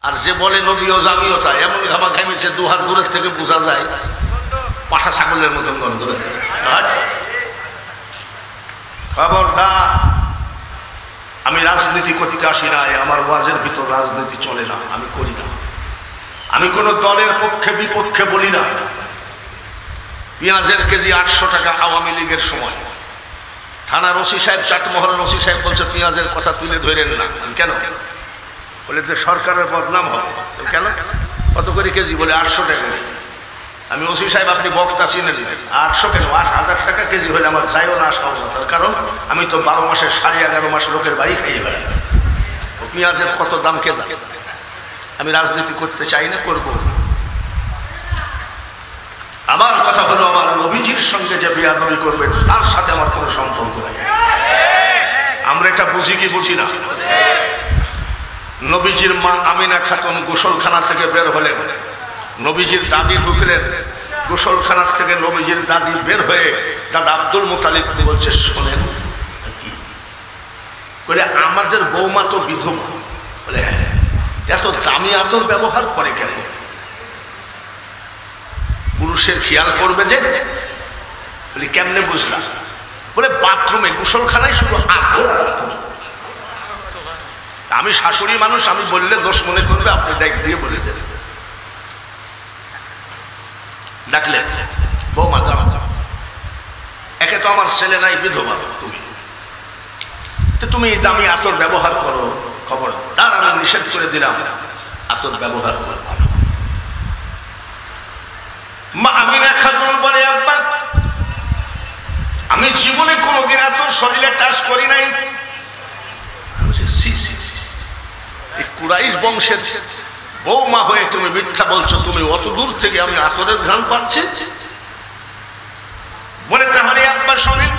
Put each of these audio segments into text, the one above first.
আর যে বলে নবীও জামিও তাই, এমন ঘামা ঘামিছে 2 হাত দূরের থেকে বোঝা যায় পাঠা ছাগলের মতন গন্ধ। খবরদার, আমি রাজনীতি করতে আসি না, আমার ওয়াজের ভিতর রাজনীতি চলে না, আমি করি না। আমি কোন দলের পক্ষে বিপক্ষে বলি না। পেঁয়াজের কেজি 800 টাকা আওয়ামী লীগের সময় থানার ওসি সাহেব, চাটমোহরের ওসি সাহেব বলছে পেঁয়াজের কথা তুলে ধরেন না। কেন? বলে যে সরকারের বদনাম হবে। কেন? কত করে কেজি? বলে 800 টাকা। আমি ওসি সাহেব, আপনি বক্তা চিনে দিলেন, 800 কেন, 8000 টাকা কেজি হলে আমার যাইও না আসাও না। তার কারণ আমি তো 12 মাসে 11.5 মাস লোকের বাড়ি খাইয়ে বেড়াই। ও পেঁয়াজের কত দাম কে জানে? আমি রাজনীতি করতে চাই না, করব। আমার কথা হলো, আমার নবীজির সঙ্গে যে বেয়াদবি করবে তার সাথে আমার কোনো সম্পর্ক নাই। আমরা এটা বুঝি কি বুঝি না? নবীজির মা আমিনা খাতুন গোসলখানা থেকে বের হলেন, নবীজির দাদি ঢুকলেন গোসলখানা থেকে। নবীজির দাদি বের হয়ে দাদা আব্দুল মুতালিবকে বলছে, শোনেন কি বলে, আমাদের বৌমা তো বিধবা। বলে হ্যাঁ, এত দামি আতর ব্যবহার করে কেন? পুরুষের খেয়াল করবে যে। বলে কেমনে বুঝলাম? বলে বাথরুমে গোসলখানায় শুধু আতর আর আতর। আমি শাশুড়ি মানুষ, আমি বললে দোষ মনে করবে, আপনি ডাক দিয়ে বলে দেবেন। ডাকলেন, বৌমা দাও, একে তো আমার ছেলে নাই, বিধবা তুমি, তো তুমি দামি আতর ব্যবহার করো, খবরদার আমি নিষেধ করে দিলাম, আতর ব্যবহার করবো না। মা আমিনা খাতুন বলে, আব্বা আমি জীবনে কোনোদিন আতর শরীরে টাচ করি নাই। এই কুরাইশ বংশের বৌমা হয়ে তুমি মিথ্যা বলছো, তুমি অত দূর থেকে আমি আতরের ঘ্রাণ পাচ্ছি। বলে তাহলে আব্বা শোনেন,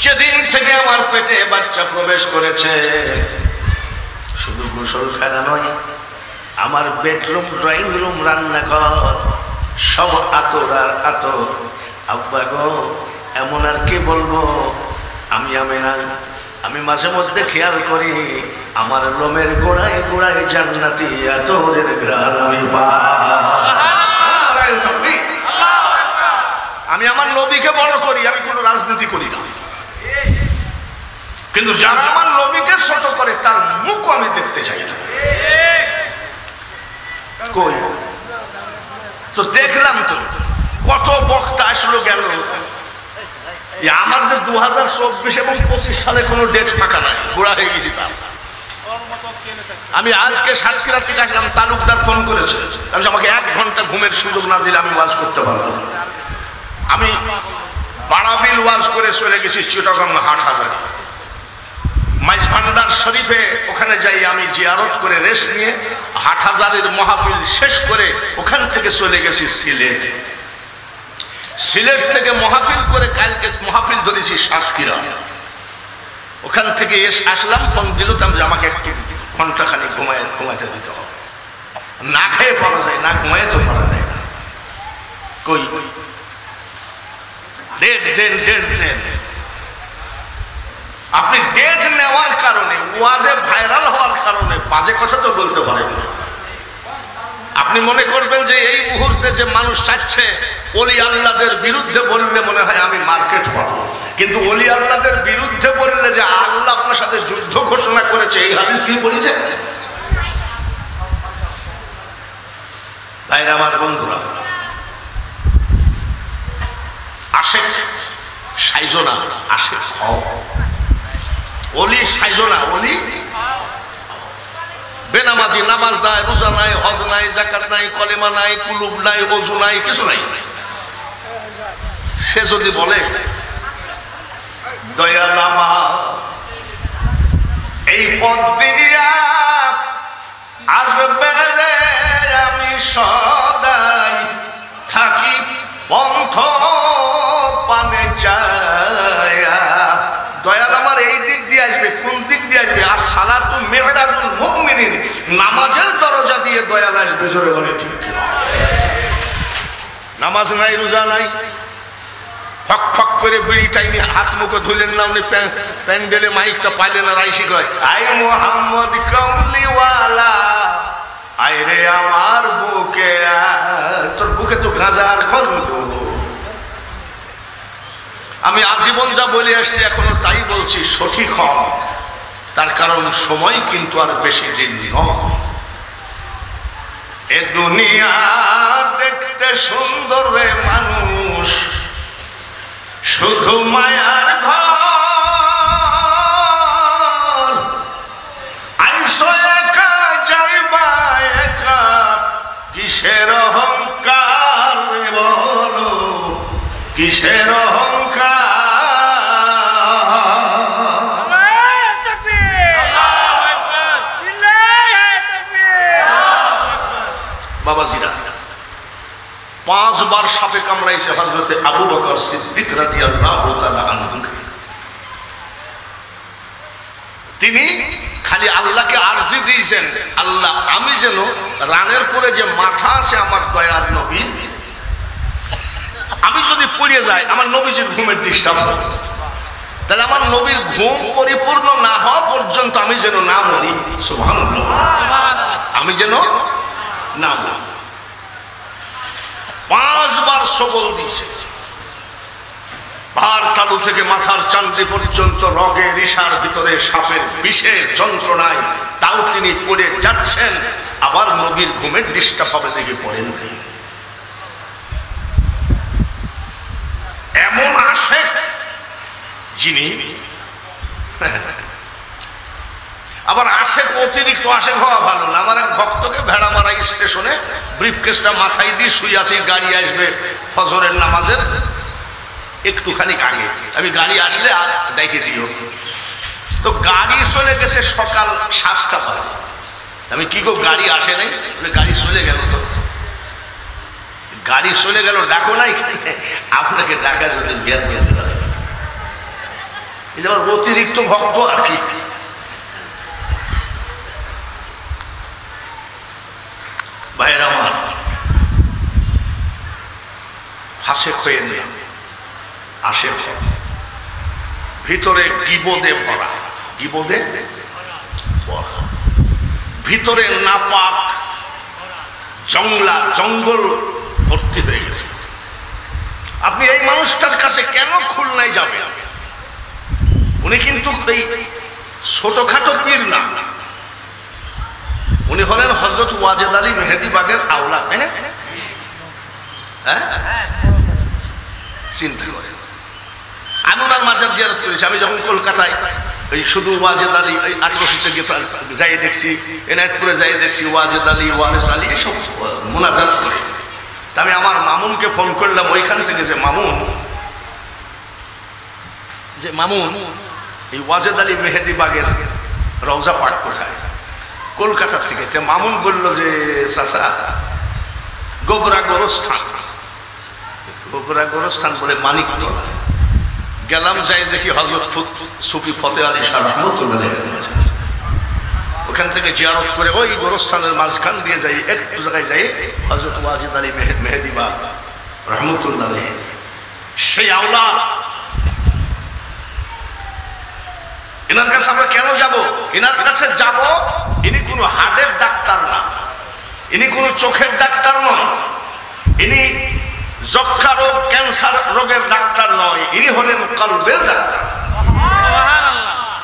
যেদিন থেকে আমার পেটে বাচ্চা প্রবেশ করেছে, শুধু গোসলখানা নয়, আমার বেডরুম, ড্রয়িং রুম, রান্নাঘর সব আতর আর আতর। আব্বা গো, এমন আর কি বলবো, আমি না, আমি মাঝে মধ্যে খেয়াল করি আমার লোমের গোড়ায় গোড়ায় জান্নাতি আতরের ঘ্রাণ আমি পাই। আমি আমার নবীকে বড় করি, আমি কোনো রাজনীতি করি না, কিন্তু যারা আমার নবীকে ছোট করে তার মুখ আমি দেখতে চাই না। কই তো দেখলাম তো কত বক্তা আসলো গেল, আমার যে 2024 এবং 25 সালে কোনো ডেট ফাঁকা নাই, বুড়া হয়ে গেছি। তার আমি আজকে সাতক্ষীরা থেকে আসলাম, তালুকদার ফোন করেছে, আমাকে 1 ঘন্টা ঘুমের সুযোগ না দিলে আমি ওয়াজ করতে পারবো না। আমি বাড়াবিল ওয়াজ করে চলে গেছি চিটাগং হাটহাজারী, মাইজ ভান্ডার শরীফে, ওখানে যাই আমি জিয়ারত করে রেস্ট নিয়ে হাটহাজারীর মাহফিল শেষ করে ওখান থেকে চলে গেছি সিলেট। সিলেট থেকে মাহফিল করে কালকে মাহফিল ধরেছি সাতক্ষীরা, ওখান থেকে আসলাম, ফোন দিল যে আমাকে একটু ঘন্টাখানি ঘুমাইতে দিতে হবে। না খেয়ে পারা যায় না, ঘুমাইয়ে তো পারা যায় না। কই ডেট দেন, ডেট দেন। আপনি ডেট নেওয়ার কারণে, ওয়াজে ভাইরাল হওয়ার কারণে বাজে কথা তো বলতে পারেন না। আপনি মনে করবেন যে এই মুহূর্তে যে মানুষ চাচ্ছে ওলি আল্লাহদের বিরুদ্ধে বললে মনে হয় আমি মার্কেট পাবো, কিন্তু ওলি আল্লাহদের বিরুদ্ধে বললে যে আল্লাহ আপনার সাথে যুদ্ধ ঘোষণা করেছে, এই হাদিস কি বলেছে? ভাইরা আমার, বন্ধুরা, আশেক সাইজো না, আশেক হও। ওলি সাইজো না, ওলি বেনামাজি, নামাজ নাই, রোজা নাই, হজ নাই, যাকাত নাই, কলেমা নাই, কুলুব নাই, ওযু নাই, কিছু নাই। সে যদি বলে দয়াল আমার এই পথ দিয়া আসবে রে, আমি সদাই থাকি পন্থ পানে চায়া। দয়াল আমার এই দিক দিয়ে আসবে, কোন দিক দিয়ে আসবে? আর সালাতু মিরাজুল মুমিনিন, নামাজের দরজা দিয়ে দয়াল আসবে। জোরে বলে ঠিক কিনা? নামাজ নাই, রোজা নাই, ফক ফক করে বিড়ি টাইমে হাত মুখে ধুলেন না, উনি প্যান্ডেলে মাইকটা পাইলেন না, রাইসি কয় আই মোহাম্মদ কামলিওয়ালা আজীবন যা বলে আসছি এখনো তাই বলছি, সঠিক হন। তার কারণ সময় কিন্তু আর বেশি দিন নয়। এ দুনিয়া দেখতে সুন্দর রে মানুষ, শুধু মায়ার ঘর। আইসো একা যাইবা একা, কিসের অহংকার বলো, কিসের অহংকার। বাবাজিরা, 5 বার সাপে কামড়াইছে হযরতে আবু বকর সিদ্দিক রাদিয়াল্লাহু তাআলা আনহুকে। তিনি খালি আল্লাহকে আরজি দিয়েছেন, আল্লাহ আমি যেন রানের পরে যে মাথা আছে আমার দয়ার নবী, আমি যদি পড়ে যাই আমার নবীজির ঘুমের ডিস্টার্ব হবে, তাহলে আমার নবীর ঘুম পরিপূর্ণ না হওয়া পর্যন্ত আমি যেন না মরি। সুবহানাল্লাহ, আমি যেন না মরি। 5 বার সবল দিয়েছে। ভার তালু থেকে মাথার চান্দি পর্যন্ত রগে রিসার ভিতরে সাপের বিষের যন্ত্রণায় তাও তিনি পড়ে যাচ্ছেন, আবার নবীর ঘুমের ডিস্টার্ব হবে দেখে পড়েন নাই। এমন আশেক যিনি, আবার আশেক অতিরিক্ত আশেক হওয়া ভালো না। আমার এক ভক্তকে ভেড়ামারা স্টেশনে ব্রিফকেসটা মাথায় দিয়ে শুয়ে আছি, গাড়ি আসবে ফজরের নামাজের একটুখানি আগে, আমি গাড়ি আসলে দেখে দিও। তো গাড়ি চলে গেছে সকাল 7টা বাজে। আমি কি গো গাড়ি আসে নাই? গাড়ি চলে গেল। তো গাড়ি চলে গেল, ডাকো নাই? আপনাকে ডাকা যদি জ্ঞান দিতে পারে, এই যে অতিরিক্ত ভক্ত আর কি। ভাইয়ের আমার, ফাঁসে খয়ে নিয়ে আসে ভিতরে গিবদে ভরা, গিবদে ভরা, ভিতরে নাপাক জঙ্গল ভর্তি হয়ে গেছে। আপনি এই মানুষটার কাছে কেন খুলনায় যাবেন? উনি কিন্তু এই ছোটখাটো পীর না, উনি হলেন হযরত ওয়াজেদ আলী মেহেদি বাগের আওলাদ, তাই না? হ্যাঁ, চিন্তা করেন। আমি ওনার মাজার জিয়ারত করেছি। আমি যখন কলকাতায় ওই শুধু ওয়াজেদ আলী, ওই 1800 থেকে যাই দেখছি, এনায়তপুরে যাই দেখছি ওয়াজেদ আলী, ওয়ারেস আলী এসব মোনাজাত করে। তা আমি আমার মামুনকে ফোন করলাম ওইখান থেকে, যে মামুন এই ওয়াজেদ আলী মেহেদি বাগের রওজা পাঠ কোথায়? কলকাতার থেকে। তে মামুন বলল যে চাচা গোবরা গোরস্থান বলে মানিকতলা। গেলাম, যাই দেখি হযরত সুফি ফতে আলী শাহ রহমতুল্লাহ ওখান থেকে জিয়ারত করে ওই গোরস্থানের মাঝখান দিয়ে যাই, একটু জায়গায় যাই হযরত ওয়াজেদ আলী মেহেদি বাগ রহমতুল্লাহ, সেই আওলাদ। এনার কাছে আমরা কেন যাব? এনার কাছে যাব, ইনি কোনো হার্টের ডাক্তার না, ইনি কোনো চোখের ডাক্তার নয়, ইনি যক্ষা রোগ ক্যান্সার রোগের ডাক্তার নয়, ইনি হলেন কলবের ডাক্তার।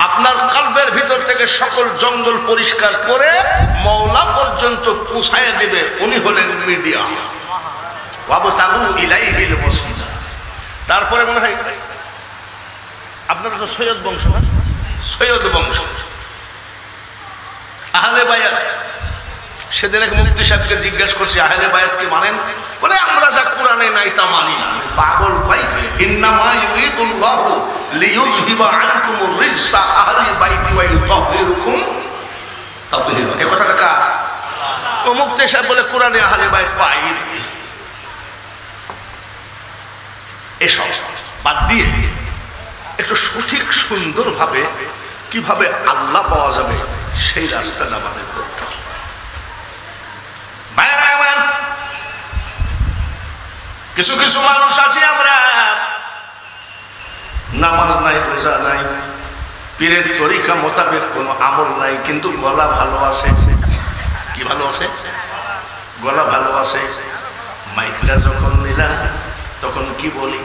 আপনার কলবের ভিতর থেকে সকল জঙ্গল পরিষ্কার করে মওলা পর্যন্ত পৌঁছায় দিবে, উনি হলেন মিডিয়া। ওয়াবতাগু ইলাইহিল ওয়াসিলা। তারপরে মনে হয় আপনারা তো সৈয়দ বংশ, সৈয়দ বংশ, আহলে বায়াত। সেদিন এক মুফতি সাহেবকে জিজ্ঞাসা করছি আহলে বায়াত কি মানেন? বলে আমরা যা কোরআনে নাই তা মানি না। পাগল কয়, ইন্নামা ইউরিদুল্লাহু লিইউযহিবা আনকুমুর রিজসা আহলি বাইতি ওয়া ইউতাহহিরুকুম তাতহীরা। এই কথাটা কার? ও মুফতি সাহেব বলে কোরআনে আহলে বায়াত পাই। এসব বাদ দিয়ে একটু সঠিক সুন্দরভাবে কিভাবে আল্লাহ পাওয়া যাবে সেই রাস্তাটা আমাদের করতে হবে। কিছু কিছু মানুষ আছে, আমরা নামাজ নাই, রোজা নাই, পীরের তরিকা মোতাবেক কোনো আমল নাই, কিন্তু গলা ভালো আছে। কি ভালো আছে? গলা ভালো আছে। মাইকটা যখন নিলাম তখন কি বলি?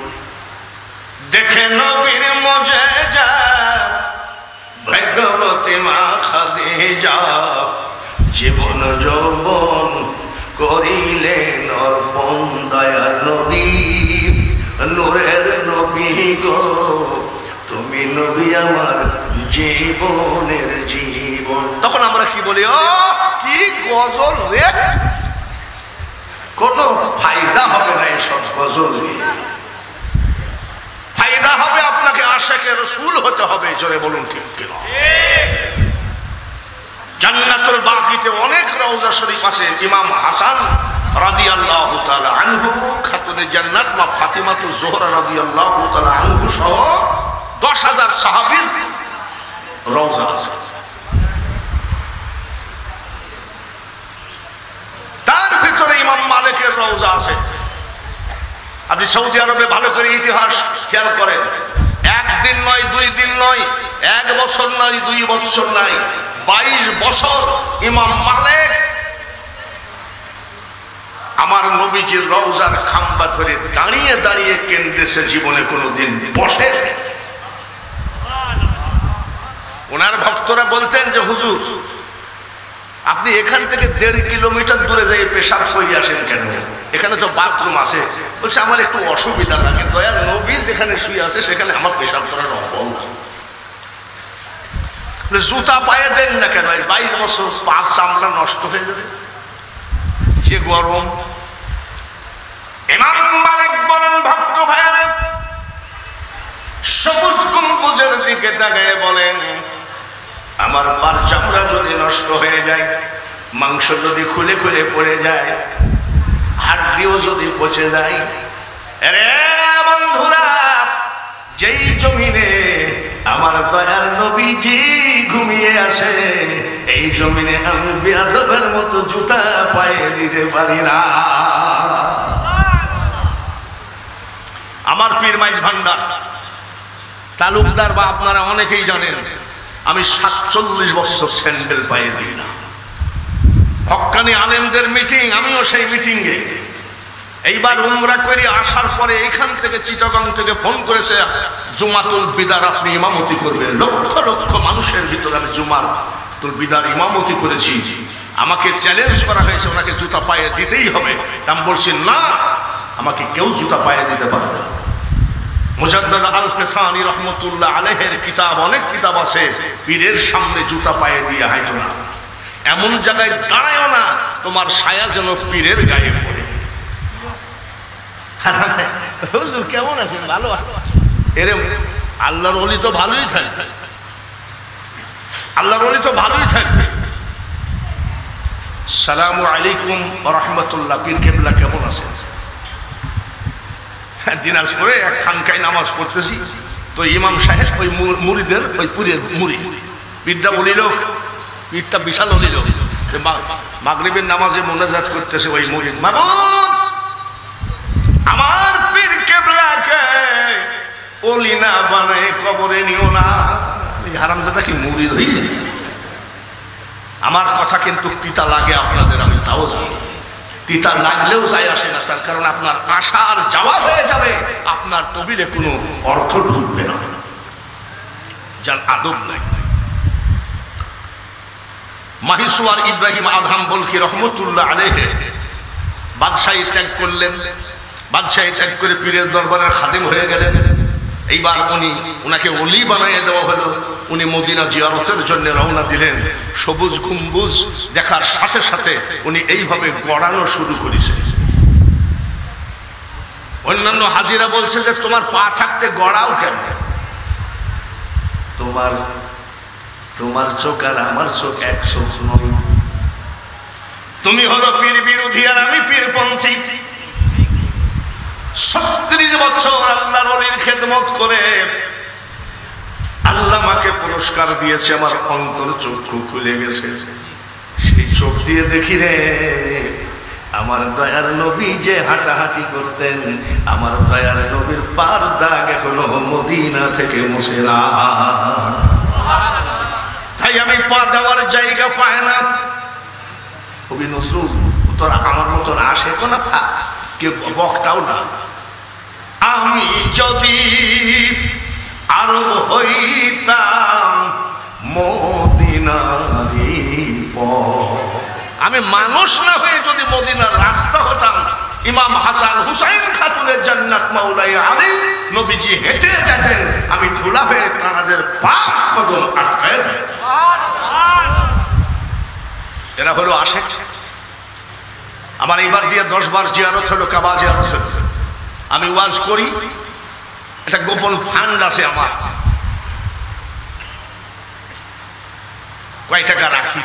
দেখে নবীর মুজিজা ভাগ্যবতী মা খাদিজা জীবন যৌবন করিলেন অর্পণ দয়ার নবী নূরের নবী গো তুমি নবী আমার জীবনের জীবন। তখন আমরা কি বলি, ও কি গজল রে, কোনো ফায়দা হবে না এসব গজল নিয়ে। ফায়দা হবে আপনাকে আশিকে রাসূল হতে হবে। জোরে বলুন ঠিক কিনা? জান্নাতুল বাকিতে অনেক রওজা শরীফ আছে। ইমাম হাসান রাদিয়াল্লাহু তাআলা আনহু, খাতুনে জান্নাত মা ফাতিমাতুজ জোহরা রাদিয়াল্লাহু তাআলা আনহু সহ 10,000 সাহাবীর রওজা আছে। তার ভিতরে ইমাম মালিকের রওজা আছে। আপনি সৌদি আরবে ভালো করে ইতিহাস খেয়াল করেন, একদিন নয়, 2 দিন নয়, 1 বছর নয়, 2 বছর নয়, 22 বছর ইমাম মালিক আমার নবীজির রওজার খাম্বা ধরে দাঁড়িয়ে দাঁড়িয়ে কেন্দ্রেছে, জীবনে কোনোদিন বসে। ওনার ভক্তরা বলতেন যে হুজুর আপনি এখান থেকে 1.5 কিলোমিটার দূরে যাই পেশাব করে আসেন কেন? এখানে তো বাথরুম আছে। বলছে আমার একটু অসুবিধা লাগে, দয়ার নবী যেখানে শুয়ে আছে সেখানে আমার পেশাব করার অভাব না। জুতা পায়ে দেন না কেন? 22 বছর পা চামড়া নষ্ট হয়ে যাবে, যে গরম। ইমাম মালিক বলেন, ভক্ত ভাইরা সবুজ গম্বুজের দিকে তাকিয়ে বলেন, আমার পার চামড়া যদি নষ্ট হয়ে যায়, মাংস যদি খুলে খুলে পড়ে যায়, হাড্ডিও যদি পচে যায়, রে বন্ধুরা যেই জমিনে আমার দয়ার নবীজি ঘুমিয়ে আছে, এই জমিনে আমি বেয়াদবের মতো জুতা পায়ে দিতে পারি না। আমার পীর মাইজ ভান্ডার তালুকদার বা আপনারা অনেকেই জানেন, আমি 47 বছর স্যান্ডেল পায়ে দিই না। হক্কানি আলেমদের মিটিং, আমিও সেই মিটিংয়ে এইবার উমরা করে আসার পরে এখান থেকে চিটাগাং থেকে ফোন করেছে, জুমাতুল বিদার আপনি ইমামতি করবেন। লক্ষ লক্ষ মানুষের ভিতরে আমি জুমাতুল বিদার ইমামতি করেছি। আমাকে চ্যালেঞ্জ করা হয়েছে, ওনাকে জুতা পায়ে দিতেই হবে। আমি বলছি না, আমাকে কেউ জুতা পায়ে দিতে পারবে না। মুজাদ্দিদ আল ফেসানি রহমতুল্লাহ আলাইহির কিতাব, অনেক কিতাব আছে, পীরের সামনে জুতা পায়ে দিয়ে হাঁটো না, এমন জায়গায় দাঁড়ায়ও না তোমার ছায়া যেন পীরের গায়ে পড়ে। হুজুর কেমন আছেন? ভালো আছেন? এরে আল্লাহর ওলি তো ভালোই থাকবে, আল্লাহর ওলি তো ভালোই থাকবে। সালামু আলাইকুম ওয়া রাহমাতুল্লাহ, পীর কেবলা কেমন আছেন? দিনাজপুরে এক খানকায় নামাজ পড়তেছি, তো ইমাম সাহেব ওই মুরিদের ওই পুরের মুড়ি বিদ্যা বলিল, পীরটা বিশাল বলিল, মাগরিবের নামাজে মোনাজাত করতেছে ওই মুরিদ, মাবুদ আমার পীর কেবলাকে ওলি না বানায় কবরে নিও না। হারামজাদা কি মুরিদ হয়েছে? আমার কথা কিন্তু তিতা লাগে আপনাদের, আমি তাও জানি। তিতা লাগলেও যায় আসে না, তার কারণ আপনার আশার জবাব হয়ে যাবে, আপনার তবিলে কোনো অর্থ ঢুকবে না, যার আদব নাই। মাহিসুয়ার ইব্রাহিম আদহাম বলকি রহমতুল্লাহ আলাইহি বাদশাহী ত্যাগ করলেন, বাদশাহী ত্যাগ করে পীরের দরবারের খাদেম হয়ে গেলেন। এইবার উনাকে ওলি বানিয়ে দেওয়া হলো। উনি মদিনা জিয়ারতের জন্য রওনা দিলেন। সবুজ গম্বুজ দেখার সাথে সাথে উনি এইভাবে গড়ানো শুরু করেছে। অন্যান্য হাজিরা বলছে যে তোমার পা থাকতে গড়াও কেন? তোমার চোখ আর আমার চোখ এক চোখ নয়। তুমি হলো পীর বিরোধী আর আমি পীরপন্থী। 36 বছর আল্লাহর ওলির খেদমত করে আল্লাহ আমাকে পুরস্কার দিয়েছে, আমার অন্তর চক্ষু খুলে গেছে। সেই চোখ দিয়ে দেখি রে আমার দয়ার নবী যে হাঁটাহাঁটি করতেন, আমার দয়ার নবীর পার দাগ এখনো মদিনা থেকে মুছে না। তাই আমি পা দেওয়ার জায়গা পায় না। কবি নজরুল তোর আমার মতন আসে কোন কেউ বক্তাও না, আমি যদি আরব হইতাম মদিনারি পথ, আমি মানুষ না হয়ে যদি মদিনার রাস্তা হতাম, ইমাম হাসান হুসাইন খাতুনের জান্নাত মাওলাই আলী নবীজি হেঁটে যেতেন, আমি ধুলা হয়ে তাদের পাক কদম আটকায় দিতাম। এরা হলো আশেক। আমার এইবার দিয়ে 10 বার জিয়ারত হলো, কাবা জিয়ারত হলো। আমি ওয়াজ করি, একটা গোপন ফান্ড আছে আমার, কয় টাকা রাখি।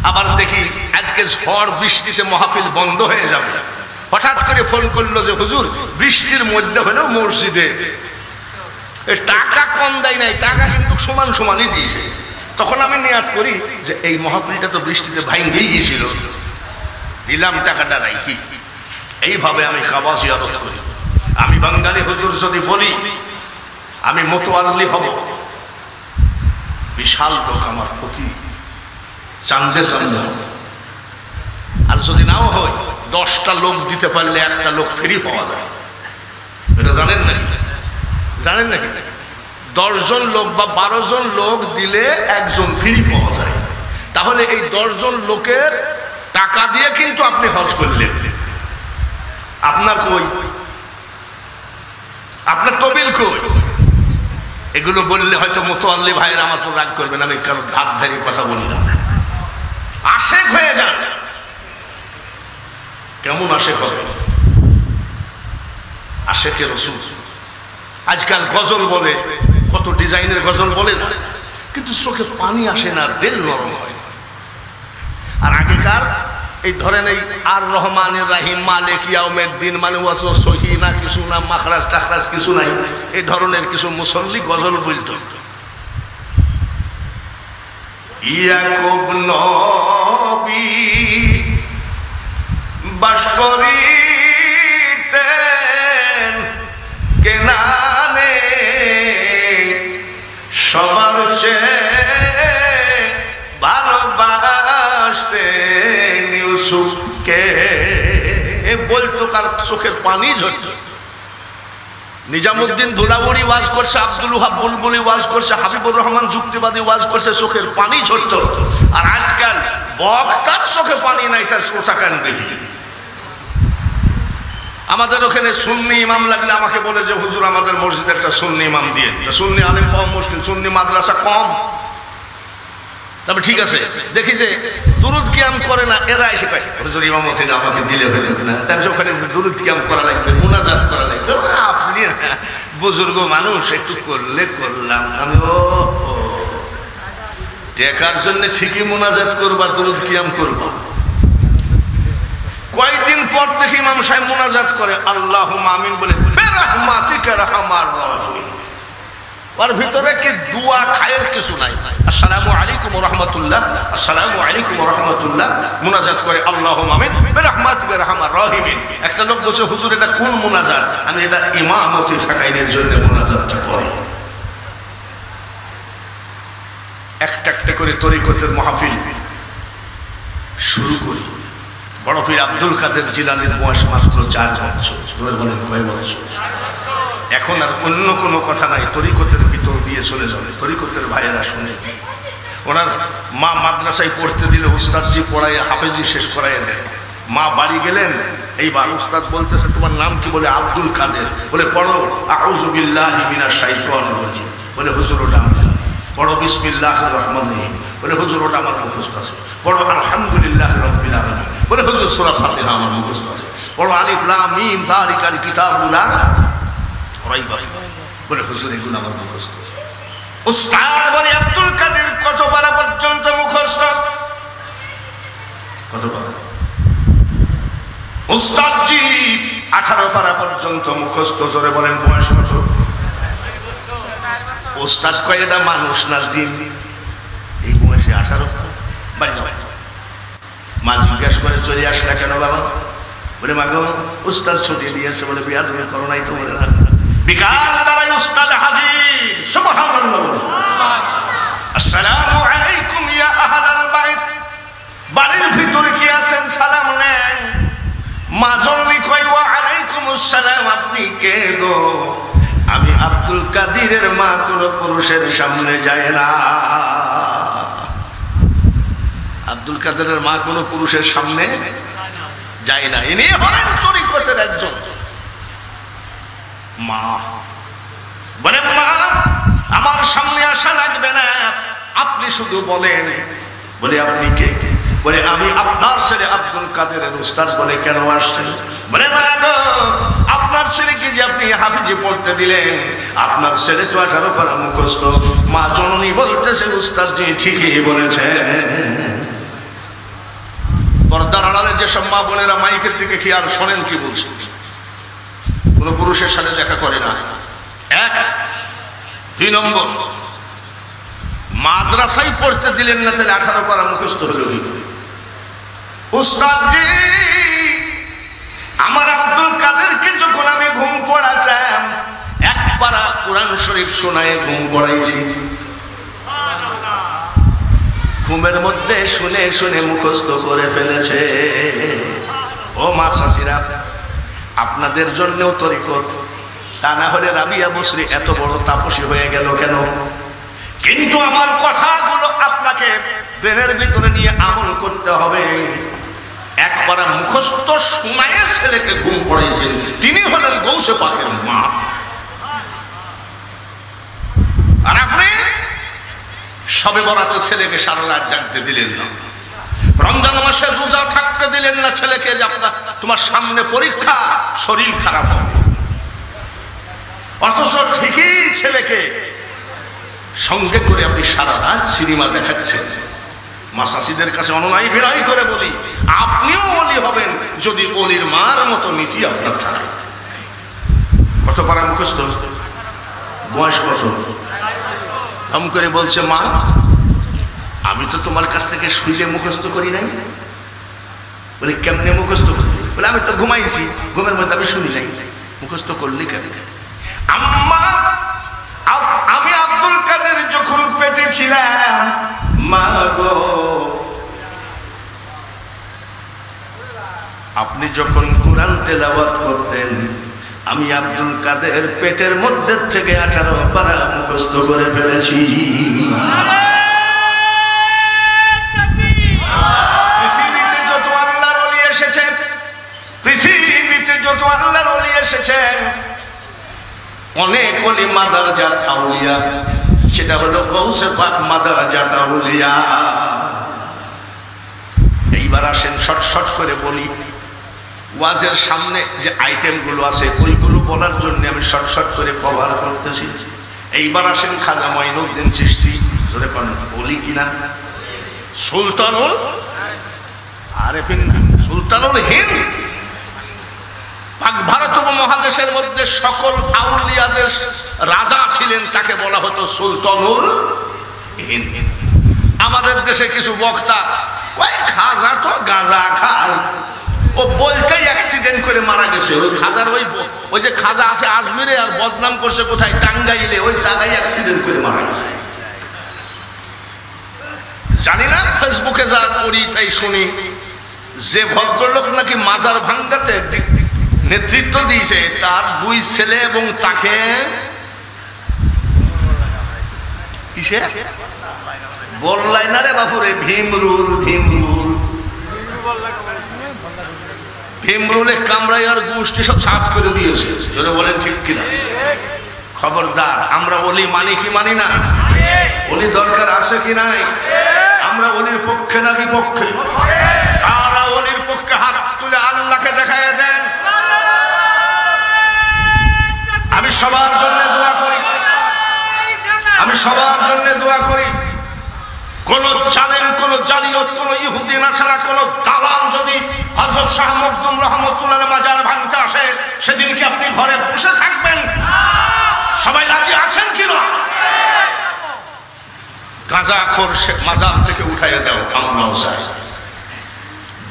আবার দেখি আজকে ঝড় বৃষ্টিতে মাহফিল বন্ধ হয়ে যাবে, হঠাৎ করে ফোন করলো যে হুজুর বৃষ্টির মধ্যে হলেও মসজিদে টাকা কম দেয় নাই, টাকা কিন্তু সমান সমানই দিয়েছে। তখন আমি নিয়াত করি যে এই মাহফিলটা তো বৃষ্টিতে ভাঙ্গেই গিয়েছিল, দিলাম টাকাটা রাখি। এইভাবে আমি কাবা জিয়ারত করি। আমি বাঙালি হুজুর যদি বলি আমি মোতোয়াল্লি হব, বিশাল লোক আমার প্রতি চান্দে চান্দে, আর যদি নাও হয় 10টা লোক দিতে পারলে একটা লোক ফ্রি পাওয়া যায়। এটা জানেন নাকি? জানেন নাকি? 10 জন লোক বা 12 জন লোক দিলে একজন ফ্রি পাওয়া যায়। তাহলে এই 10 জন লোকের টাকা দিয়ে কিন্তু আপনি হজ করলেন। আপনার কই? আপনার তবিল কই? এগুলো বললে হয়তো মোতোয়াল্লি ভাইয়ের আমার উপর রাগ করবেন, আমি কারো ধাপ ধারি কথা বলি না। আশেক হয়ে যান। কেমন আশেক হবে? আশেকে রাসূল। আজকাল গজল বলে, কত ডিজাইনের গজল বলে না, কিন্তু চোখে পানি আসে না, দিল নরম হয়। আর আগেকার এই ধরেন এই আর রহমানের রাহিম মালিক ইয়াউমিদ্দিন মানে ওয়াজ সহি না, কিছু না, মাখরাজ টাখরাজ কিছু নাই, এই ধরনের কিছু মুসল্লি গজল বলতো। ইয়াকুব নবী বাস করিতেন কেনানে, সবার চেয়ে ভালোবাসতেন ইউসুফকে। বলতো কার চোখের পানি ঝরত। নিজামুদ্দিন ধুলাবুড়ি ওয়াজ করছে, আব্দুল ওহাব বুলবুলি ওয়াজ করছে, হাবিবুর রহমান যুক্তিবাদী ওয়াজ করছে, চোখের পানি ঝরত। আর আজকাল বক্তার চোখে পানি নাই, তার শ্রোতা কান দেখি। আমাদের ওখানে সুন্নি ইমাম লাগলে আমাকে বলে যে হুজুর আমাদের মসজিদে একটা সুন্নি ইমাম দিয়ে। সুন্নি আলেম পাওয়া মুশকিল, সুন্নি মাদ্রাসা কম। তবে ঠিক আছে, দেখি যে দুরুদ কিয়াম করে না, এরা এসে পায় হুজুর ইমামতি আমাকে দিলে হয়ে যাবে না, তাই ওখানে দুরুদ কিয়াম করা লাগবে, মুনাজাত করা লাগবে। আপনি বুজুর্গ মানুষ, একটু করলে করলাম। আমি ও টেকার জন্য ঠিকই মুনাজাত করবা, দুরুদ কিয়াম করবা। কয়েকদিন পর দেখি ইমাম সাহেব মুনাজাত করে আল্লাহুম্মা আমিন বলে, বিরহমাতিকা আরহামার রাহিমিন। ওর ভিতরে কি দোয়া খায়ের কিছু নাই। আসসালামু আলাইকুম ওয়া রাহমাতুল্লাহ, আসসালামু আলাইকুম ওয়া রাহমাতুল্লাহ, মুনাজাত করে আল্লাহুম্মা আমিন বিরহমাতিকা আরহামার রাহিমিন। একটা লোক বলছে হুজুর এটা কোন মুনাজাত? আমি এটা ইমামতি ঠাকাইনের জন্য মুনাজাতটা করি। একটা একটা করে তরিকতের মাহফিল শুরু করি। বড় পীর আব্দুল কাদের জিলানীর বয়স মাত্র 4 বছর। ধরে বলেন কয় বছর? এখন আর অন্য কোনো কথা নাই, তরিকতের ভিতর দিয়ে চলে যাবে। তরিকতের ভাইয়েরা শুনে, ওনার মা মাদ্রাসায় পড়তে দিলে উস্তাদজি পড়াইয়া হাফেজি শেষ করাইয়া দেয়। মা বাড়ি গেলেন, এইবার উস্তাদ বলতেছে তোমার নাম কি? বলে আব্দুল কাদের। বলে পড়ো আউযু বিল্লাহি মিনাশ শাইতানির রাজিম। বলে হুজুর ওটা আমি জানি। পড়ো বিসমিল্লাহির রহমানির রহিম। বলে হুজুর ওটা আমার মুখস্থ আছে। পড়ো আলহামদুলিল্লাহি রাব্বিল আলামিন। বলে হুজুর সূরা ফাতিহা আমার মুখস্থ আছে। পড়ো আলিফ লাম মিম যালিকাল কিতাবু লা রাইবা ফীহি। বলে হুজুর এগুলো আমার মুখস্থ আছে। উস্তাদ বলে আব্দুল কাদের কত পারা পর্যন্ত মুখস্থ? কত পারা? উস্তাদজি 18 পারা পর্যন্ত মুখস্থ। জোরে বলেন বয়স কত? উস্তাদ কয় এটা মানুষ না জিন। এই বয়সে 18? বাড়ি যাও। মা জিজ্ঞাসা করে চলে আসলে কেন বাবা? বলে মা গো উস্তাদ ছুটি দিয়েছে। বলে বিয়া তুমি করো নাই তো? বলে না। বিকাল বেলায় উস্তাদ হাজির। সুবহানাল্লাহ। আসসালামু আলাইকুম ইয়া আহলাল বাইত। বাড়ির ভিতরে কি আছেন সালাম নেন। মা জননী কয় ওয়া আলাইকুম সালাম, আপনি কে গো? আমি আব্দুল কাদিরের মা কোনো পুরুষের সামনে যায় না। আব্দুল কাদেরের মা কোনো পুরুষের সামনে যায় না। ইনি হলেন তরিকতের একজন মা। বলে মা আমার সামনে আসা লাগবে না, আপনি শুধু বলেন। বলে আপনি কে? বলে আমি আপনার ছেলে আব্দুল কাদেরের উস্তাদ। বলে কেন আসছেন? বলে মা গো আপনার ছেলেকে যে আপনি হাফিজি পড়তে দিলেন, আপনার ছেলে তো 18 পারা মুখস্থ। মা জননী বলতেছে উস্তাদ জি ঠিকই বলেছেন। পর্দার আড়ালে যেসব মা বোনেরা মাইকের দিকে খেয়াল শোনেন কি বলছে, কোন পুরুষের সাথে দেখা করে না। এক। 2 নম্বর, মাদ্রাসায় পড়তে দিলেন না, তাহলে 18 পারা মুখস্থ হলো কি করে? উস্তাদ জি আমার আব্দুল কাদেরকে যখন আমি ঘুম পড়াতাম, 1 পারা কোরআন শরীফ শোনায় ঘুম পড়াইছি। ঘুমের মধ্যে শুনে শুনে মুখস্থ করে ফেলেছে। ও মা শাশিরা, আপনাদের জন্যও তরিকত, তা না হলে রাবিয়া বসরি এত বড় তাপসী হয়ে গেল কেন? কিন্তু আমার কথাগুলো আপনাকে ব্রেনের ভিতরে নিয়ে আমল করতে হবে। 1 পারা মুখস্থ শোনায় ছেলেকে ঘুম পড়াইছেন, তিনি হলেন গৌসে পাকের মা। আর আপনি সবে বরাতে ছেলেকে সারা রাত জাগতে দিলেন না, রমজান মাসে রোজা থাকতে দিলেন না ছেলেকে, যে আপনার তোমার সামনে পরীক্ষা, শরীর খারাপ হবে। অথচ ঠিকই ছেলেকে সঙ্গে করে আপনি সারা রাত সিনেমা দেখাচ্ছেন। মাসাসিদের কাছে অনুনয় বিনয় করে বলি, আপনিও ওলি হবেন যদি ওলির মার মতো নীতি আপনার থাকে। কত পারা মুখস্থ? বয়স কত? আম করে বলছে মা আমি তো তোমার কাছ থেকে শুইলে মুখস্থ করি নাই। বলে কেমনে মুখস্থ করলি? বলে আমি তো ঘুমাইছি, ঘুমের মধ্যে আমি শুনি নাই। মুখস্থ করলি কেন? আম্মা আমি আব্দুল কাদের যখন পেটে ছিলাম, মা গো আপনি যখন কোরআন তেলাওয়াত করতেন, আমি আব্দুল কাদের পেটের মধ্যে থেকে 18 পারা মুখস্থ করে ফেলেছি। পৃথিবীতে যত আল্লাহর ওলি এসেছেন, পৃথিবীতে যত আল্লাহর ওলি এসেছেন, অনেক ওলি মাদারজাত আউলিয়া, সেটা হলো গৌসে পাক মাদারজাত আউলিয়া। এইবার আসেন শর্ট শর্ট করে বলি, ওয়াজের সামনে যে আইটেমগুলো আছে ওইগুলো বলার জন্য আমি শর্ট শর্ট করে কভার করতেছি। এইবার আসেন খাজা মঈনুদ্দিন চিশতি, জোরে কোন বলি কিনা? সুলতানুল আরেফিন না, সুলতানুল হিন্দ। পাক ভারত উপমহাদেশের মধ্যে সকল আউলিয়াদের রাজা ছিলেন, তাকে বলা হতো সুলতানুল হিন্দ। আমাদের দেশে কিছু বক্তা কয় খাজা তো গাঁজা খায়, ও বলতেই অ্যাক্সিডেন্ট করে মারা গেছে। ওই খাজার ওই যে খাজা আছে আজমিরে, আর বদনাম করছে কোথায়? টাঙ্গাইলে। ওই জায়গায় অ্যাক্সিডেন্ট করে মারা গেছে। জানি না, ফেসবুকে যা করি তাই শুনি যে ভদ্রলোক নাকি মাজার ভাঙ্গাতে নেতৃত্ব দিয়েছে, তার 2 ছেলে এবং তাকে কিসে বললাই না রে বাপুরে, ভীমরুল ভীমরুল ভীমরুলে কামড়াইয়ার গোষ্ঠী সব সাফ করে দিয়েছে। যদি বলেন ঠিক কিনা? খবরদার, আমরা ওলি মানি কি মানি না? ওলি দরকার আছে কি নাই? আমরা ওলির পক্ষে না বিপক্ষে? কারা ওলির পক্ষে হাত তুলে আল্লাহকে দেখায় দেন। আমি সবার জন্য দোয়া করি, আমি সবার জন্য দোয়া করি। কোন জালেম, কোন জালিয়াত, কোন ইহুদি নাছাড়া কোন দালাল যদি হযরত শাহ মখদুম রহমাতুল্লাহ মাজার ভাঙতে আসে, সেদিনকে আপনি ঘরে বসে থাকবেন? সবাই রাজি আছেন কি না? গাঁজাখোর মাজার থেকে উঠাইয়া দাও, আমরাও চাই।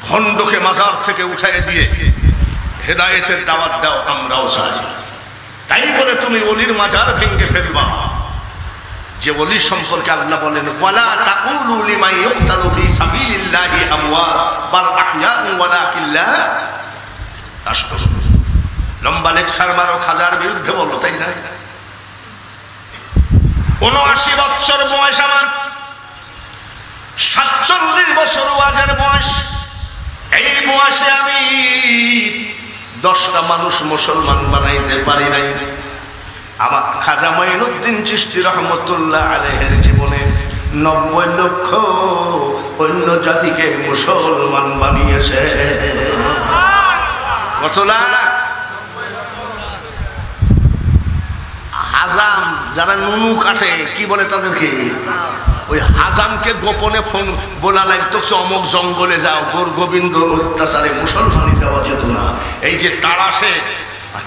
ভণ্ডকে মাজার থেকে উঠাইয়া দিয়ে হেদায়েতের দাওয়াত দাও, আমরাও চাই। তাই বলে তুমি ওলির মাজার ভেঙে ফেলবা? যে ওলি সম্পর্কে আল্লাহ বলেন, ওয়ালা তাকুলু লিমান ইউকতালু ফি সাবিলিল্লাহি আমওয়াত বাল আহইয়াউ ওয়ালাকিন লা তাশকুরুন। লম্বা লেকচার মারো, খাজার বিরুদ্ধে বলো, তাই না? ৭৯ বছর বয়স আমার, ৪৭ বছর ওয়াজের বয়স। এই বয়সে আমি 10টা মানুষ মুসলমান বানাইতে পারি নাই। আমার খাজা মঈনুদ্দিন চিশতি রহমতুল্লাহ আলাইহির জীবনে ৯০ লক্ষ অন্য জাতিকে মুসলমান বানিয়েছে। কত লাখ? হাজাম, যারা নুনু কাটে কি বলে তাদেরকে? ওই হাজামকে গোপনে ফোন বলা লাগতো, অমুক জঙ্গলে যাও, গোর গোবিন্দ অত্যাচারে মুসলমানি দেওয়া যেত না। এই যে তাড়াশে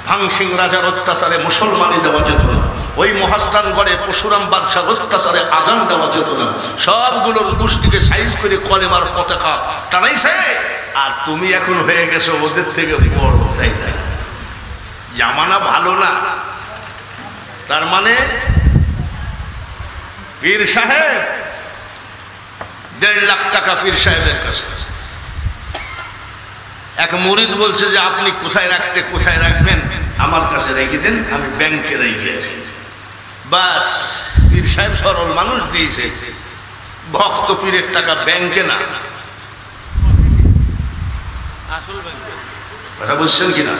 ভাংসিং রাজার অত্যাচারে মুসলমানি দেওয়া যেত না। ওই মহাস্থানগড়ে পরশুরাম বাদশার অত্যাচারে আজান দেওয়া যেত না। সবগুলোর গোষ্ঠীকে সাইজ করে কলেমার পতাকা টানাইছে। আর তুমি এখন হয়ে গেছো ওদের থেকে বড়, তাই তাই? জামানা ভালো না, তার মানে পীর সাহেব ১.৫ লাখ টাকা পীর সাহেবের কাছে। এক মুরিদ বলছে যে আপনি কোথায় রাখবেন, আমার কাছে রেখে দেন, আমি ব্যাংকে রেখে আছি। বাস, পীর সাহেব সরল মানুষ দিয়েছে। ভক্ত পীরের টাকা ব্যাংকে না, কথা বুঝছেন কিনা?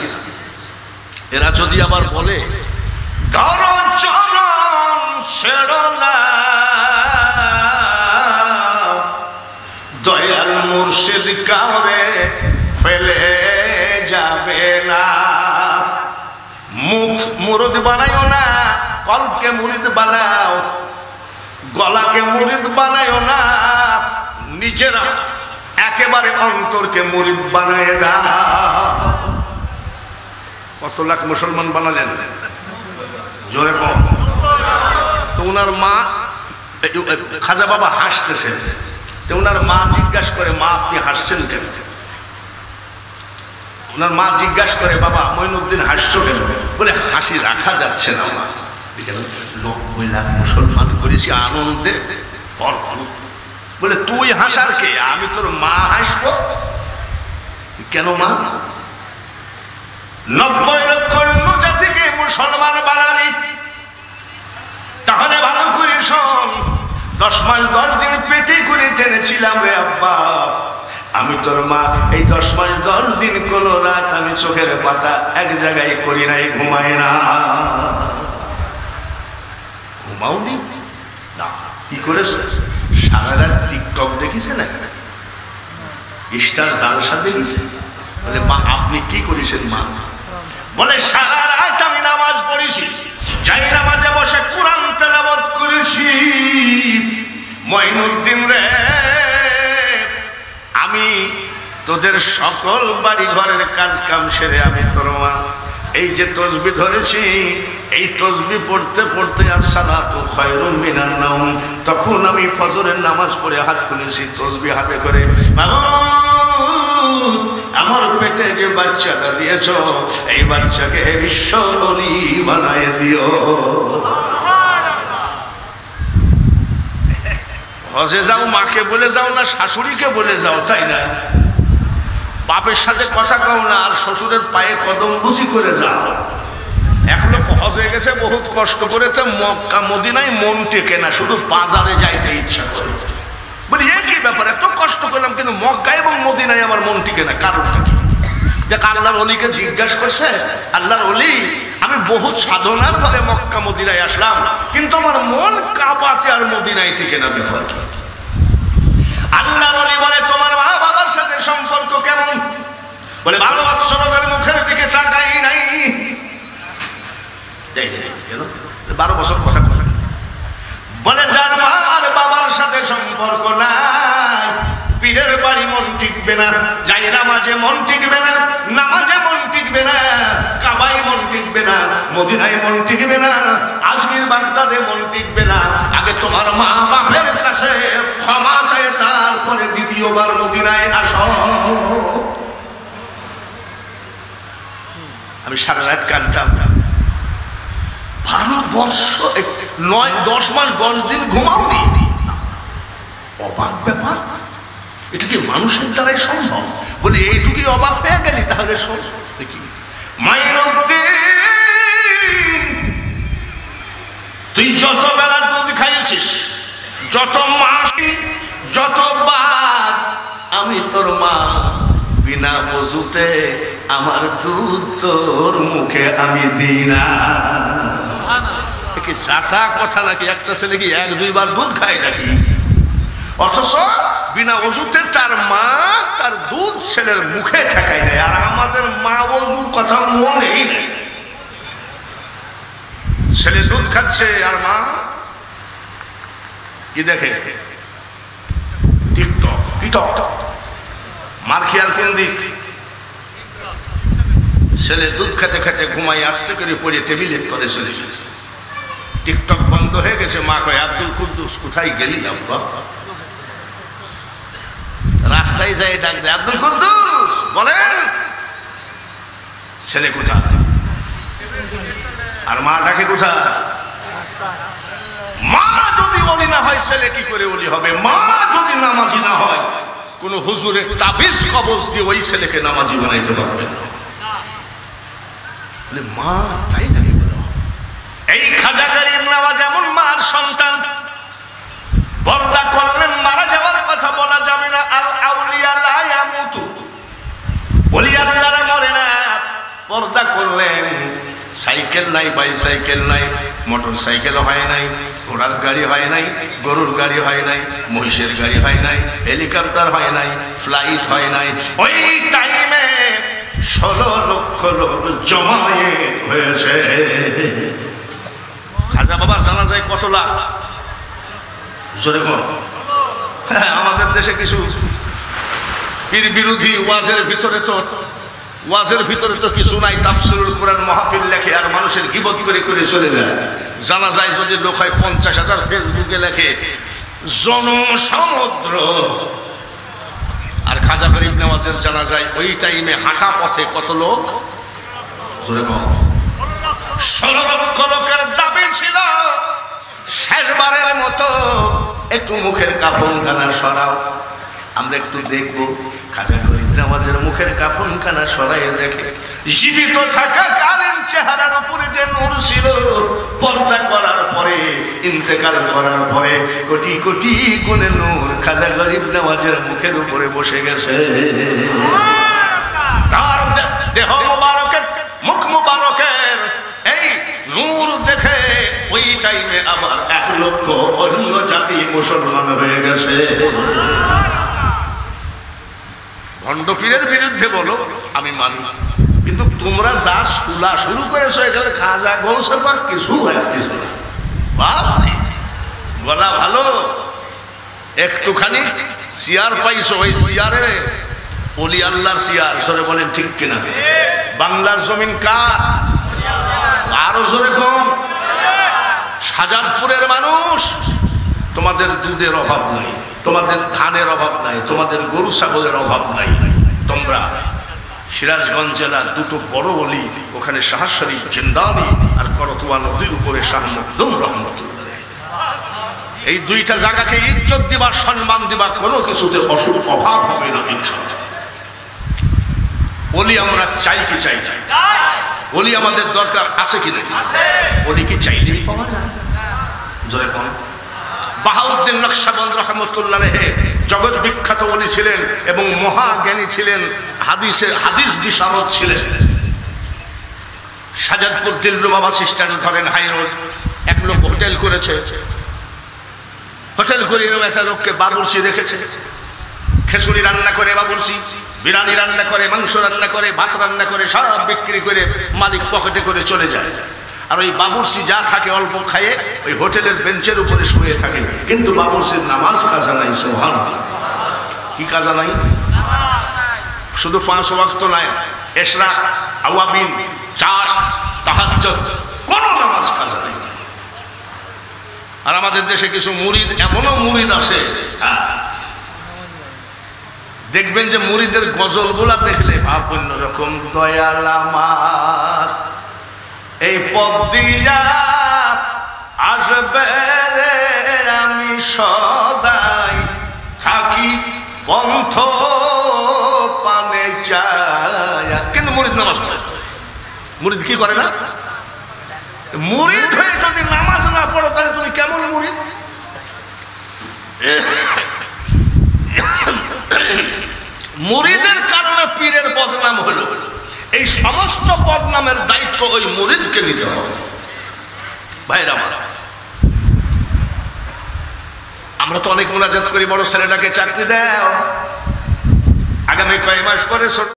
এরা যদি আবার বলে দয়াল মুর্শিদ কাউরে ফেলে যাবে না, মুখ মুরিদ বানাইও না, কলকে মুরিদ বানাও, গলাকে মুরিদ বানাইও না, নিজেরা একেবারে অন্তরকে মুরিদ বানায় দাও। কত লাখ মুসলমান বানালেন? জোরে কম। তো ওনার মা, খাজা বাবা হাসতেছেন, তো ওনার মা জিজ্ঞাসা করে, মা আপনি হাসছেন কেন? ওনার মা জিজ্ঞাসা করে, বাবা মঈনুদ্দিন হাসছো কেন? বলে হাসি রাখা যাচ্ছে না, ৯০ লাখ মুসলমান করেছি আনন্দে। বলে তুই হাসার কে? আমি তোর মা হাসবো কেন? মা ৯০ লক্ষ অন্য জাতিকে মুসলমান বানালি, তাহলে ভালো করে শোন। 10 মাস 10 দিন পেটে করে টেনেছিলাম রে আব্বা, আমি তোর মা। এই 10 মাস 10 দিন কোন রাত আমি চোখের পাতা এক জায়গায় করি নাই, ঘুমাই না। ঘুমাওনি না? কি করেছ? সারা রাত টিকটক দেখিছে না, স্টার জালসা দেখিছে? বলে মা আপনি কি করেছেন? মা বলে সারা রাত আমি নামাজ পড়েছি, যাই নামাজে বসে কোরআন তেলাওয়াত করেছি। মঈনুদ্দিন রে, আমি তোদের সকল বাড়ি ঘরের কাজ কাম সেরে আমি তোর মা এই যে তসবি ধরেছি, এই তসবি পড়তে পড়তে আসসালাতু খায়রুম মিনান নাওম, তখন আমি ফজরের নামাজ পড়ে হাত তুলেছি তসবি হাতে করে। আমার পেটে যে বাচ্চাটা দিয়েছ, এই বাচ্চাকে বিশ্ব ওলি বানায় দিও। হজে যাও মাকে বলে যাও না শাশুড়িকে বলে যাও, তাই না? বাপের সাথে কথা কও না, আর শ্বশুরের পায়ে কদম বুঝি করে যাও। এক লোক হজে গেছে বহুত কষ্ট করে, তো মক্কা মদিনায় মন টেকে না, শুধু বাজারে যাইতে ইচ্ছা করে। বলি এ কি ব্যাপার, এত কষ্ট করলাম কিন্তু মক্কা এবং মদিনায় আমার মন টিকে না, কারণটা কি? দেখ আল্লাহর অলিকে জিজ্ঞাসা করছে, আল্লাহর অলি আমি বহুত সাধনার ফলে মক্কা মদিনায় আসলাম, কিন্তু আমার মন কাবাতে আর মদিনায় টিকে না, ব্যাপার কি? আল্লাহর অলি বলে তোমার মা বাবার সাথে সম্পর্ক কেমন? বলে 12 বছরের মুখের দিকে তাকাই নাই। 12 বছর কথা কথা বলে যার মা আর বাবার সাথে সম্পর্ক নাই, পীরের বাড়ি মন টিকবে না, যাই নামাজে মন টিকবে না, নামাজে মন টিকবে না, কাবায় মন টিকবে না, মদিনায় মন টিকবে না, আজমির বাগদাদে মন টিকবে না। আগে তোমার মা বাপের কাছে ক্ষমা চাই, তারপরে দ্বিতীয়বার মদিনায় আসো। আমি সারা রাত কাঁদতাম। 12 বছর 9-10 মাস 10 দিন ঘুমাওনি, অবাক ব্যাপার। এটা কি মানুষের দ্বারাই সম্ভব? বলে এইটুকুই অবাক হয়ে গেলি? তাহলে দেখি মাইনুদ্দিন, তুই যত বেলা দুধ খাইছিস, যত মাস, যতবার আমি তোর মা, বিনা ওযুতে আমার দুধ তোর মুখে আমি দিই না। কি চাটা কথা নাকি? একটা ছেলে কি এক দুইবার দুধ খায় নাকি? অথচ বিনা ওযুতে তার মা তার দুধ ছেলের মুখে ঠেকায় নেয়। আর আমাদের মা ওযুর কথা মনেই নেই। ছেলে দুধ খাচ্ছে আর মা কি দেখে? টিকটক। কি টক? মার খেয়াল কোন দিক? ছেলে দুধ খেতে খেতে ঘুমাই আস্তে করে পড়ে টেবিলের তলে চলে গেছে। টিকটক বন্ধ হয়ে গেছে। মা কয়, আব্দুল কুদ্দুস কোথায় গেলি আব্বা? রাস্তায় যাই ডাক দেয়, আব্দুল কুদ্দুস বলেন ছেলে কোথায়? আর মা ডাকে কোথায়? মা যদি ওলি না হয় ছেলে কি করে ওলি হবে? মা যদি নামাজি না হয় কোন হুজুরের তাবিজ কবজ দিয়ে ওই ছেলেকে নামাজি বানাইতে পারবেন না। মা তাই নাকি? এই খাজা গরিব নওয়াজ এমন মার সন্তান, পর্দা করলেন, মারা যাওয়ার কথা বলা যাবে না। আল আউলিয়া লা ইয়ামুতু, ওলি আল্লাহরা মরে না। পর্দা করলেন। সাইকেল নাই, বাইসাইকেল নাই, মোটর সাইকেল হয় নাই, ঘোড়ার গাড়ি হয় নাই, গরুর গাড়ি হয় নাই, মহিষের গাড়ি হয় নাই, হেলিকপ্টার হয় নাই, ফ্লাইট হয় নাই। ওই টাইমে 16 লক্ষ লোক জমায়েত হয়েছে। খাজা বাবার জানা যায় কত লাখ? জোরে বল। হ্যাঁ, আমাদের দেশে কিছু পীর বিরোধী ওয়াজের ভিতরে তো কিছু নাই। তাফসীরুল কোরআন মাহফিল লেখে আর মানুষের গীবত করে করে চলে যায়। জানা যায় যদি লোক হয় 50,000, ফেসবুকে লেখে জনসমুদ্র। আর খাজা গরিব নওয়াজের জানা যায় ওই টাইমে হাঁটা পথে কত লোক? জোরে বল। 16 লক্ষ লোকের দাবি ছিল শেষবারের মতো একটু মুখের কাফনখানা সরাও। আমরা একটু দেখবো খাজা গরিব নওয়াজের মুখের কাফনখানা সরাইয়ে দেখে জীবিত থাকা কালীন চেহারার উপরে যে নূর ছিল, পর্দা করার পরে, ইন্তেকাল করার পরে কোটি কোটি গুণে নূর খাজা গরিব নওয়াজের মুখের উপরে বসে গেছে। তার দেহ মুবারকের, মুখ মুবারকের এই নূর দেখে ওই টাইমে আবার 1 লক্ষ অন্য জাতি মুসলমান হয়ে গেছে। ভণ্ড পীরের বিরুদ্ধে বলো, আমি মানি, কিন্তু তোমরা যা স্কুলা শুরু করেছো এখানে খাজা গৌসের পর কিছু হয়েছে। গলা ভালো, একটুখানি চেয়ার পাইছো, ওই চেয়ারে ওলি আল্লাহর চেয়ার। জোরে বলেন ঠিক কিনা? বাংলার জমিন কার? আরো জোরে কম। শাহজাদপুরের মানুষ, তোমাদের দুধের অভাব নাই, তোমাদের ধানের অভাব নাই, তোমাদের গরু ছাগলের অভাব নাই। তোমরা সিরাজগঞ্জ জেলার 2টো বড় অলি, ওখানে শাহ শরীফ জিন্দানি আর করতোয়া নদীর উপরে শাহ মখদুম রহমতুল্লাহ, এই 2টা জায়গাকে ইজ্জত দিবা, সম্মান দিবা, কোনো কিছুতে অভাব হবে না ইনশাআল্লাহ। অলি আমরা চাই কি চাই? অলি আমাদের দরকার আছে কি না? অলি কি চাইছি পাওয়া যায়? জোরে কোন? বাহাউদ্দিন নকশবন্দ রহমতুল্লাহ আলাইহি জগৎ বিখ্যাত ওলি ছিলেন এবং মহাজ্ঞানী ছিলেন, হাদিস বিশারদ ছিলেন। শাহজাদপুর দিলরুবা বাস স্ট্যান্ড ধরেন, হাই রোড, 1 লোক হোটেল করেছে। হোটেল করে একটা লোককে বাবুর্চি রেখেছে। খিচুড়ি রান্না করে বাবুর্চি, বিরিয়ানি রান্না করে, মাংস রান্না করে, ভাত রান্না করে, সব বিক্রি করে মালিক পকেটে করে চলে যায়। আর ওই বাবুর্চি যা থাকে অল্প খায়ে ওই হোটেলের বেঞ্চের উপরে শুয়ে থাকে। কিন্তু বাবুর্চির নামাজ কাজা নাই। সুবহানাল্লাহ। কি কাজা নাই? শুধু 5 ওয়াক্ত নাই, ইশরাক, আওয়াবিন, চাষ, তাহাজ্জুদ, কোনো নামাজ কাজা নাই। আর আমাদের দেশে কিছু মুরিদ, এমনও মুরিদ আছে, দেখবেন যে মুরিদের গজলগুলা দেখলে ভাব অন্যরকম। দয়াল আমার এই পথ দিয়া আসবে রে, আমি সদাই থাকি পন্থ পানে চায়া। কিন্তু মুরিদ নামাজ পড়ে, মুরিদ কি করে না? মুরিদ হয়ে যদি নামাজ না পড়ো তাহলে তুমি কেমন মুরিদ? মুরিদের কারণে পীরের বদনাম হলো, এই সমস্ত বদনামের দায়িত্ব ওই মুরিদকে নিতে হবে। ভাইরা আমার, আমরা তো অনেক মুনাজাত করি, বড় ছেলেটাকে চাকরি দাও, আগামী কয়েক মাস পরে